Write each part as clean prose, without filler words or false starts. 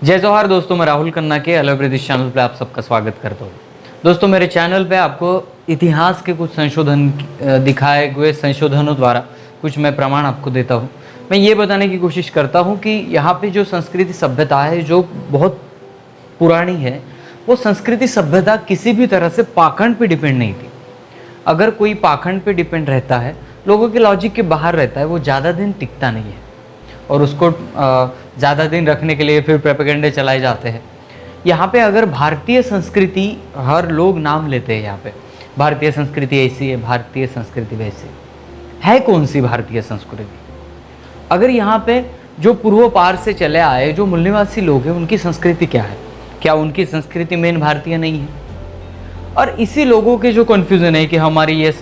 जय जवाहर दोस्तों, मैं राहुल खन्ना के अलग ब्रिटिश चैनल पे आप सबका स्वागत करता हूँ। दोस्तों, मेरे चैनल पे आपको इतिहास के कुछ संशोधन दिखाए हुए संशोधनों द्वारा कुछ मैं प्रमाण आपको देता हूँ। मैं ये बताने की कोशिश करता हूँ कि यहाँ पे जो संस्कृति सभ्यता है जो बहुत पुरानी है, वो संस्कृति सभ्यता किसी भी तरह से पाखंड पे डिपेंड नहीं थी। अगर कोई पाखंड पे डिपेंड रहता है, लोगों के लॉजिक के बाहर रहता है, वो ज़्यादा दिन टिकता नहीं है और उसको ज़्यादा दिन रखने के लिए फिर प्रोपेगेंडे चलाए जाते हैं। यहाँ पे अगर भारतीय संस्कृति, हर लोग नाम लेते हैं यहाँ पे, भारतीय संस्कृति ऐसी है, भारतीय संस्कृति वैसी है। कौन सी भारतीय संस्कृति? अगर यहाँ पे जो पूर्व पार से चले आए जो मूल निवासी लोग हैं, उनकी संस्कृति क्या है? क्या उनकी संस्कृति मेन भारतीय नहीं है? और इसी लोगों के जो कन्फ्यूज़न है कि हमारी ये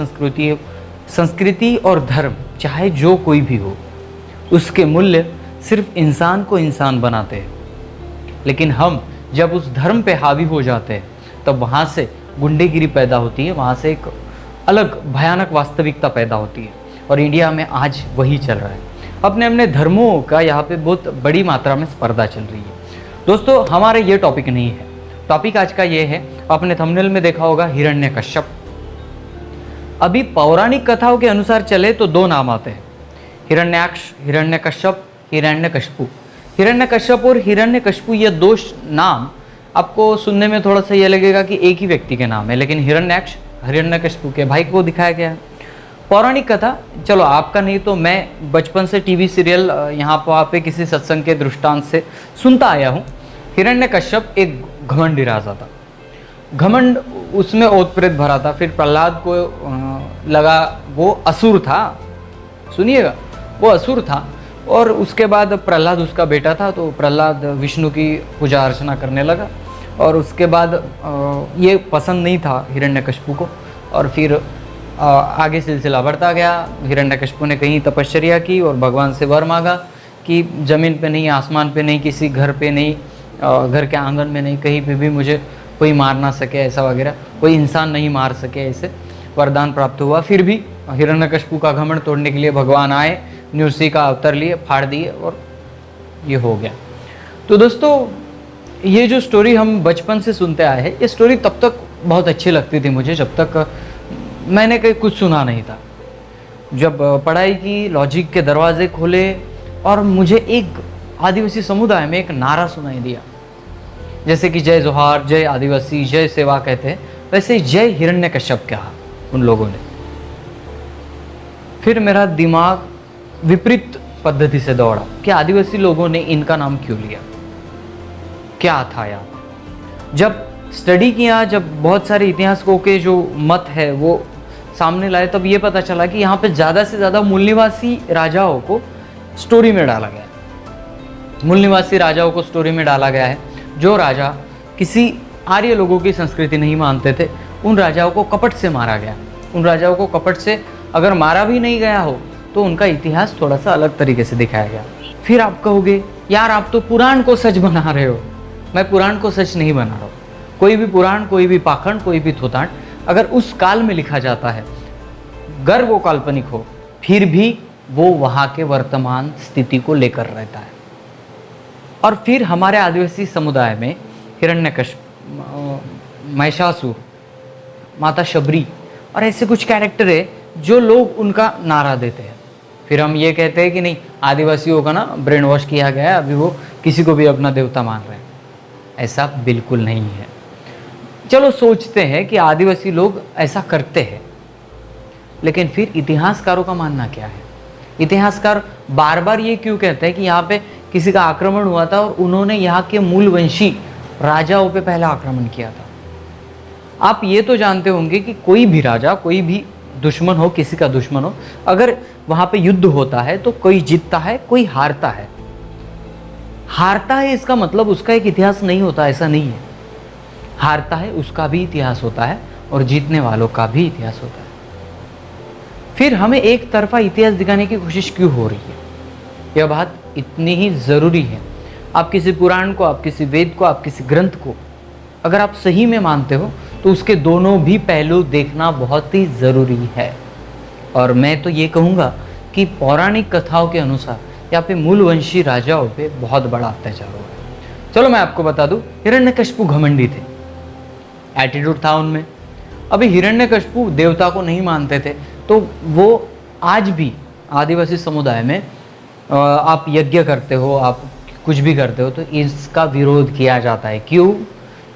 संस्कृति और धर्म, चाहे जो कोई भी हो, उसके मूल्य सिर्फ इंसान को इंसान बनाते हैं। लेकिन हम जब उस धर्म पे हावी हो जाते हैं, तब वहाँ से गुंडेगिरी पैदा होती है, वहाँ से एक अलग भयानक वास्तविकता पैदा होती है। और इंडिया में आज वही चल रहा है। अपने अपने धर्मों का यहाँ पे बहुत बड़ी मात्रा में स्पर्धा चल रही है। दोस्तों, हमारा ये टॉपिक नहीं है। टॉपिक आज का ये है, आपने थंबनेल में देखा होगा, हिरण्यकश्यप। अभी पौराणिक कथाओं के अनुसार चले तो दो नाम आते हैं, हिरण्याक्ष, हिरण्यकश्यप, हिरण्यकशिपु। हिरण्यकश्यप और हिरण्यकशिपु ये दो नाम आपको सुनने में थोड़ा सा ये लगेगा कि एक ही व्यक्ति के नाम है, लेकिन हिरण्याक्ष हिरण्यकशिपु के भाई को दिखाया गया है। पौराणिक कथा, चलो आपका नहीं तो मैं बचपन से टीवी सीरियल यहाँ पे किसी सत्संग के दृष्टांत से सुनता आया हूँ। हिरण्यकश्यप एक घमंडी राजा था। घमंड उसमें ओत प्रेत भरा था। फिर प्रहलाद को लगा वो असुर था, सुनिएगा, वो असुर था। और उसके बाद प्रहलाद उसका बेटा था, तो प्रहलाद विष्णु की पूजा अर्चना करने लगा। और उसके बाद ये पसंद नहीं था हिरण्यकशिपु को, और फिर आगे सिलसिला बढ़ता गया। हिरण्यकशिपु ने कहीं तपश्चर्या की और भगवान से वर मांगा कि ज़मीन पे नहीं, आसमान पे नहीं, किसी घर पे नहीं, घर के आंगन में नहीं, कहीं पे भी मुझे कोई मार ना सके, ऐसा वगैरह, कोई इंसान नहीं मार सके, ऐसे वरदान प्राप्त हुआ। फिर भी हिरण्यकशिपु का घमंड तोड़ने के लिए भगवान आए, नृसिंह का अवतार लिए, फाड़ दिए और ये हो गया। तो दोस्तों, ये जो स्टोरी हम बचपन से सुनते आए हैं, ये स्टोरी तब तक बहुत अच्छी लगती थी मुझे, जब तक मैंने कहीं कुछ सुना नहीं था। जब पढ़ाई की, लॉजिक के दरवाजे खोले और मुझे एक आदिवासी समुदाय में एक नारा सुनाई दिया, जैसे कि जय जोहार, जय आदिवासी, जय सेवा कहते हैं, वैसे जय हिरण्यकश्यप कहा उन लोगों ने। फिर मेरा दिमाग विपरीत पद्धति से दौड़ा कि आदिवासी लोगों ने इनका नाम क्यों लिया, क्या था यार। जब स्टडी किया, जब बहुत सारे इतिहासकों के जो मत है वो सामने लाए, तब ये पता चला कि यहाँ पे ज़्यादा से ज़्यादा मूल निवासी राजाओं को स्टोरी में डाला गया है। मूल निवासी राजाओं को स्टोरी में डाला गया है। जो राजा किसी आर्य लोगों की संस्कृति नहीं मानते थे, उन राजाओं को कपट से मारा गया। उन राजाओं को कपट से अगर मारा भी नहीं गया हो तो उनका इतिहास थोड़ा सा अलग तरीके से दिखाया गया। फिर आप कहोगे, यार आप तो पुराण को सच बना रहे हो। मैं पुराण को सच नहीं बना रहा हूँ। कोई भी पुराण, कोई भी पाखंड, कोई भी थोतांड अगर उस काल में लिखा जाता है, गर वो काल्पनिक हो, फिर भी वो वहाँ के वर्तमान स्थिति को लेकर रहता है। और फिर हमारे आदिवासी समुदाय में हिरण्यकश्यप, महिषासुर, माता शबरी और ऐसे कुछ कैरेक्टर है जो लोग उनका नारा देते हैं। फिर हम ये कहते हैं कि नहीं, आदिवासियों का ना ब्रेन वॉश किया गया है, अभी वो किसी को भी अपना देवता मान रहे हैं। ऐसा बिल्कुल नहीं है। चलो सोचते हैं कि आदिवासी लोग ऐसा करते हैं, लेकिन फिर इतिहासकारों का मानना क्या है? इतिहासकार बार बार ये क्यों कहते हैं कि यहाँ पे किसी का आक्रमण हुआ था और उन्होंने यहाँ के मूलवंशी राजाओं पे पहला आक्रमण किया था? आप ये तो जानते होंगे कि कोई भी राजा, कोई भी दुश्मन हो, किसी का दुश्मन हो, अगर वहाँ पे युद्ध होता है तो कोई जीतता है, कोई हारता है। हारता है इसका मतलब उसका एक इतिहास नहीं होता, ऐसा नहीं है। हारता है उसका भी इतिहास होता है और जीतने वालों का भी इतिहास होता है। फिर हमें एक तरफा इतिहास दिखाने की कोशिश क्यों हो रही है? यह बात इतनी ही ज़रूरी है। आप किसी पुराण को, आप किसी वेद को, आप किसी ग्रंथ को अगर आप सही में मानते हो तो उसके दोनों भी पहलू देखना बहुत ही ज़रूरी है। और मैं तो ये कहूँगा कि पौराणिक कथाओं के अनुसार यहाँ पे मूलवंशी राजाओं पे बहुत बड़ा अत्याचार हो रहा है। चलो मैं आपको बता दूं, हिरण्यकशिपु घमंडी थे, एटीट्यूड था उनमें। अभी हिरण्यकशिपु देवता को नहीं मानते थे, तो वो आज भी आदिवासी समुदाय में आप यज्ञ करते हो, आप कुछ भी करते हो, तो इसका विरोध किया जाता है। क्यों?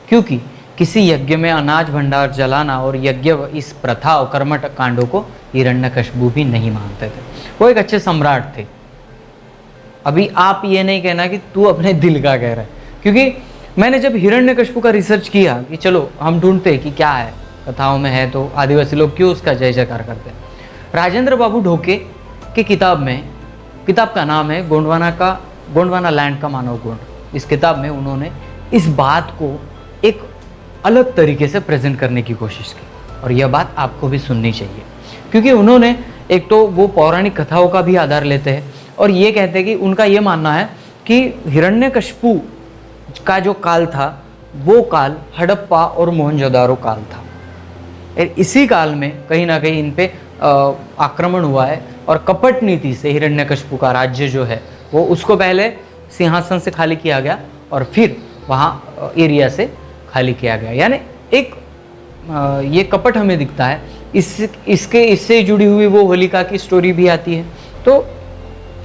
क्योंकि किसी यज्ञ में अनाज भंडार जलाना और यज्ञ, इस प्रथा और कर्मठ कांडों को हिरण्यकशिपु भी नहीं मानते थे। वो एक अच्छे सम्राट थे। अभी आप ये नहीं कहना कि तू अपने दिल का कह रहा है, क्योंकि मैंने जब हिरण्यकशिपु का रिसर्च किया कि चलो हम ढूंढते कि क्या है, कथाओं में है तो आदिवासी लोग क्यों उसका जय जयकार करते हैं। राजेंद्र बाबू ढोके की किताब में, किताब का नाम है गोंडवाना लैंड का मानव गोंड। इस किताब में उन्होंने इस बात को एक अलग तरीके से प्रेजेंट करने की कोशिश की, और यह बात आपको भी सुननी चाहिए, क्योंकि उन्होंने एक तो वो पौराणिक कथाओं का भी आधार लेते हैं और ये कहते हैं कि उनका ये मानना है कि हिरण्यकशिपु का जो काल था वो काल हड़प्पा और मोहनजोदारो काल था। इसी काल में कहीं ना कहीं इन पे आक्रमण हुआ है और कपट नीति से हिरण्यकशिपु का राज्य जो है वो, उसको पहले सिंहासन से खाली किया गया और फिर वहाँ एरिया से खाली किया गया। यानी एक ये कपट हमें दिखता है। इससे जुड़ी हुई वो होलिका की स्टोरी भी आती है। तो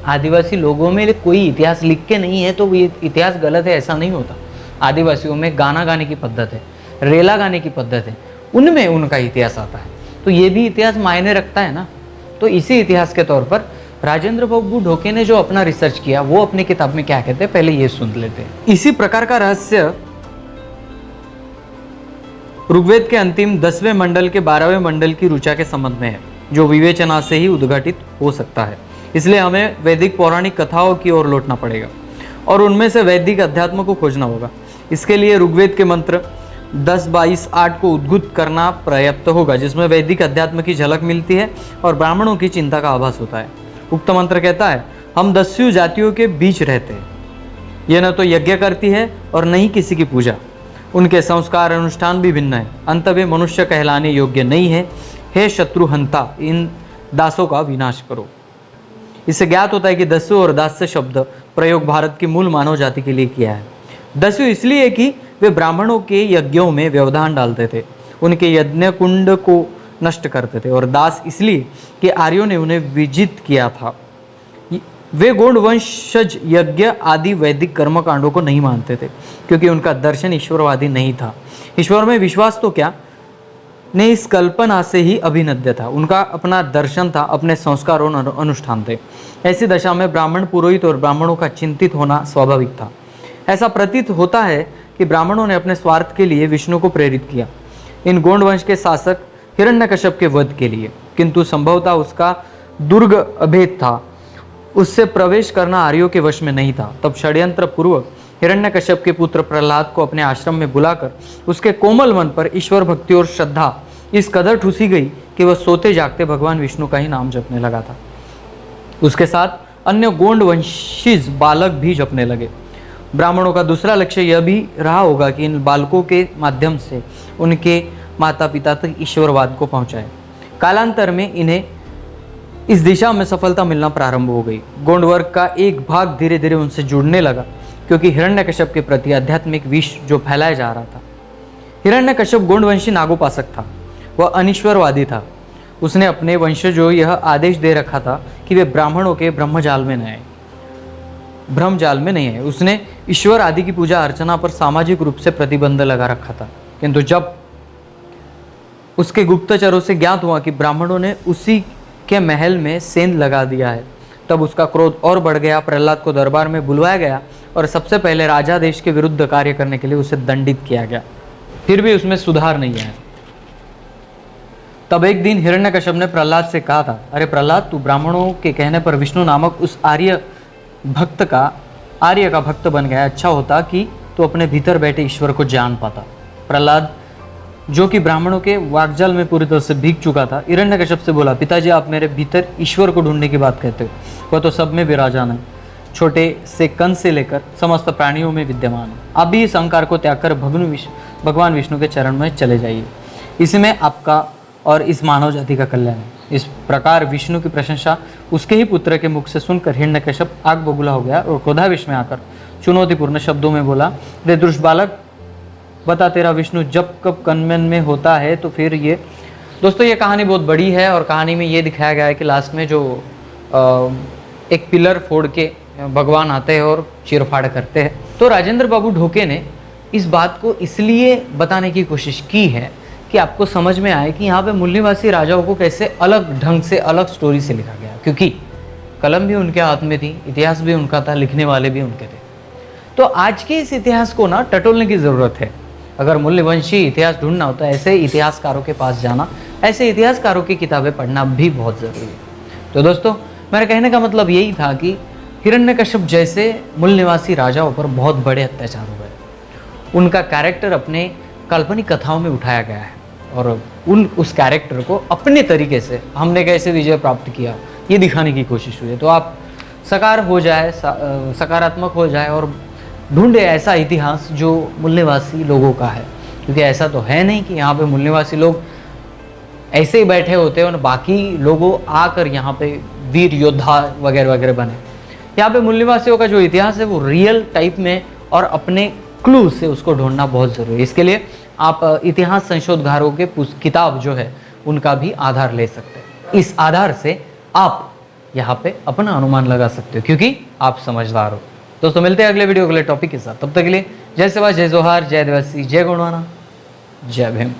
आदिवासी लोगों में कोई इतिहास लिख के नहीं है तो ये इतिहास गलत है ऐसा नहीं होता। आदिवासियों में गाना गाने की पद्धत है, रेला गाने की पद्धत है, उनमें उनका इतिहास आता है, तो ये भी इतिहास मायने रखता है ना। तो इसी इतिहास के तौर पर राजेंद्र बाबू ढोके ने जो अपना रिसर्च किया वो अपनी किताब में क्या कहते हैं, पहले ये सुन लेते हैं। इसी प्रकार का रहस्य ऋग्वेद के अंतिम 10वें मंडल के 12वें मंडल की ऋचा के संबंध में है, जो विवेचना से ही उद्घाटित हो सकता है। इसलिए हमें वैदिक पौराणिक कथाओं की ओर लौटना पड़ेगा और उनमें से वैदिक अध्यात्म को खोजना होगा। इसके लिए ऋग्वेद के मंत्र 10-22-8 को उद्घुत करना पर्याप्त होगा, जिसमें वैदिक अध्यात्म की झलक मिलती है और ब्राह्मणों की चिंता का आभास होता है। उक्त मंत्र कहता है, हम 10 जातियों के बीच रहते हैं, यह न तो यज्ञ करती है और न ही किसी की पूजा, उनके संस्कार अनुष्ठान भी भिन्न है, अंत वे मनुष्य कहलाने योग्य नहीं है। हे शत्रुहंता, इन दासों का विनाश करो। इससे ज्ञात होता है कि दस्यु और दास्य शब्द प्रयोग भारत की मूल मानव जाति के लिए किया है। दस्यु इसलिए कि वे ब्राह्मणों के यज्ञों में व्यवधान डालते थे, उनके यज्ञ कुंड को नष्ट करते थे, और दास इसलिए कि आर्यों ने उन्हें विजित किया था। वे गोंड वंशज यज्ञ आदि वैदिक कर्मकांडों को नहीं मानते थे, क्योंकि उनका दर्शन ईश्वरवादी नहीं था। ईश्वर में विश्वास तो क्या, ने इस कल्पना से ही अभिनद्य था। उनका अपना दर्शन था, अपने संस्कार और अनुष्ठान थे। ऐसी दशा में ब्राह्मण पुरोहित और ब्राह्मणों का चिंतित होना स्वाभाविक था। ऐसा प्रतीत होता है कि ब्राह्मणों ने अपने स्वार्थ के लिए विष्णु को प्रेरित किया इन गोंड वंश के शासक हिरण्यकश्यप के वध के लिए, किंतु संभवतः उसका दुर्ग अभेद था, उससे प्रवेश करना आर्यों के वश में नहीं था। तब षड्यंत्र पूर्वक हिरण्यकश्यप के पुत्र प्रहलाद को अपने आश्रम में बुलाकर उसके कोमल मन पर ईश्वर भक्ति और श्रद्धा इस कदर ठूसी गई कि वह सोते जागते भगवान विष्णु का ही नाम जपने लगा था। उसके साथ अन्य गोंड वंशीज बालक भी जपने लगे। ब्राह्मणों का दूसरा लक्ष्य यह भी रहा होगा कि इन बालकों के माध्यम से उनके माता पिता तक ईश्वरवाद को पहुंचाए। कालांतर में इन्हें इस दिशा में सफलता मिलना प्रारंभ हो गई। गोंड वर्ग का एक भाग धीरे धीरे उनसे जुड़ने लगा, क्योंकि हिरण्यकश्यप के प्रति आध्यात्मिक विष जो फैलाया जा रहा था। हिरण्यकश्यप गोंडवंशी नागोपासक था, वह अनिश्वरवादी था। उसने अपने वंशजों यह आदेश दे रखा था कि वे ब्राह्मणों के ब्रह्मजाल में नहीं आए। उसने ईश्वर आदि की पूजा अर्चना पर सामाजिक रूप से प्रतिबंध लगा रखा था, किंतु जब उसके गुप्तचरों से ज्ञात हुआ कि ब्राह्मणों ने उसी के महल में सेंध लगा दिया है, तब उसका क्रोध और बढ़ गया। प्रहलाद को दरबार में बुलवाया गया और सबसे पहले राजादेश के विरुद्ध कार्य करने के लिए उसे दंडित किया गया। फिर भी उसमें सुधार नहीं आया। तब एक दिन हिरण्यकश्यप ने प्रहलाद से कहा था, अरे प्रहलाद, तू ब्राह्मणों के कहने पर विष्णु नामक उस आर्य का भक्त बन गया। अच्छा होता कि तू अपने भीतर बैठे ईश्वर को जान पाता। प्रहलाद, जो कि ब्राह्मणों के वाकजाल में पूरी तरह से भीग चुका था, हिरण्यकश्यप से बोला, पिताजी, आप मेरे भीतर ईश्वर को ढूंढने की बात कहते हो, वह तो सब में विराजमान है, छोटे से कंस से लेकर समस्त प्राणियों में विद्यमान है। आप भी इस अहंकार को त्याग कर भगवान विष्णु के चरण में चले जाइए, इसमें आपका और इस मानव जाति का कल्याण है। इस प्रकार विष्णु की प्रशंसा उसके ही पुत्र के मुख से सुनकर हिरण्यकश्यप आग बबूला हो गया और क्रोधावेश में आकर चुनौतीपूर्ण शब्दों में बोला, रे दुष्ट बालक बता तेरा विष्णु जब कब कन्मन में होता है तो फिर ये। दोस्तों ये कहानी बहुत बड़ी है और कहानी में ये दिखाया गया है कि लास्ट में जो एक पिलर फोड़ के भगवान आते हैं और चीरफाड़ करते हैं। तो राजेंद्र बाबू ढोके ने इस बात को इसलिए बताने की कोशिश की है कि आपको समझ में आए कि यहाँ पे मूल निवासी राजाओं को कैसे अलग ढंग से, अलग स्टोरी से लिखा गया, क्योंकि कलम भी उनके हाथ में थी, इतिहास भी उनका था, लिखने वाले भी उनके थे। तो आज के इस इतिहास को ना टटोलने की ज़रूरत है। अगर मूल्यवंशी इतिहास ढूंढना होता है, ऐसे इतिहासकारों के पास जाना, ऐसे इतिहासकारों की किताबें पढ़ना भी बहुत ज़रूरी है। तो दोस्तों मेरा कहने का मतलब यही था कि हिरण्यकश्यप जैसे मूल निवासी राजाओं पर बहुत बड़े अत्याचार हुए। उनका कैरेक्टर अपने काल्पनिक कथाओं में उठाया गया है और उस कैरेक्टर को अपने तरीके से हमने कैसे विजय प्राप्त किया ये दिखाने की कोशिश हुई है। तो आप साकार हो जाए, सकारात्मक हो जाए और ढूंढे ऐसा इतिहास जो मूल निवासी लोगों का है, क्योंकि ऐसा तो है नहीं कि यहाँ पे मूल निवासी लोग ऐसे ही बैठे होते हैं और बाकी लोगों आकर यहाँ पे वीर योद्धा वगैरह वगैरह बने। यहाँ पे मूल निवासियों का जो इतिहास है वो रियल टाइप में और अपने क्लू से उसको ढूंढना बहुत ज़रूरी है। इसके लिए आप इतिहास संशोधकारों के किताब जो है उनका भी आधार ले सकते हैं। इस आधार से आप यहाँ पे अपना अनुमान लगा सकते हो, क्योंकि आप समझदार हो। दोस्तों मिलते हैं अगले वीडियो अगले टॉपिक के साथ। तब तक के लिए जय सेवा, जय जोहार, जय आदिवासी, जय गोंडवाना, जय भीम।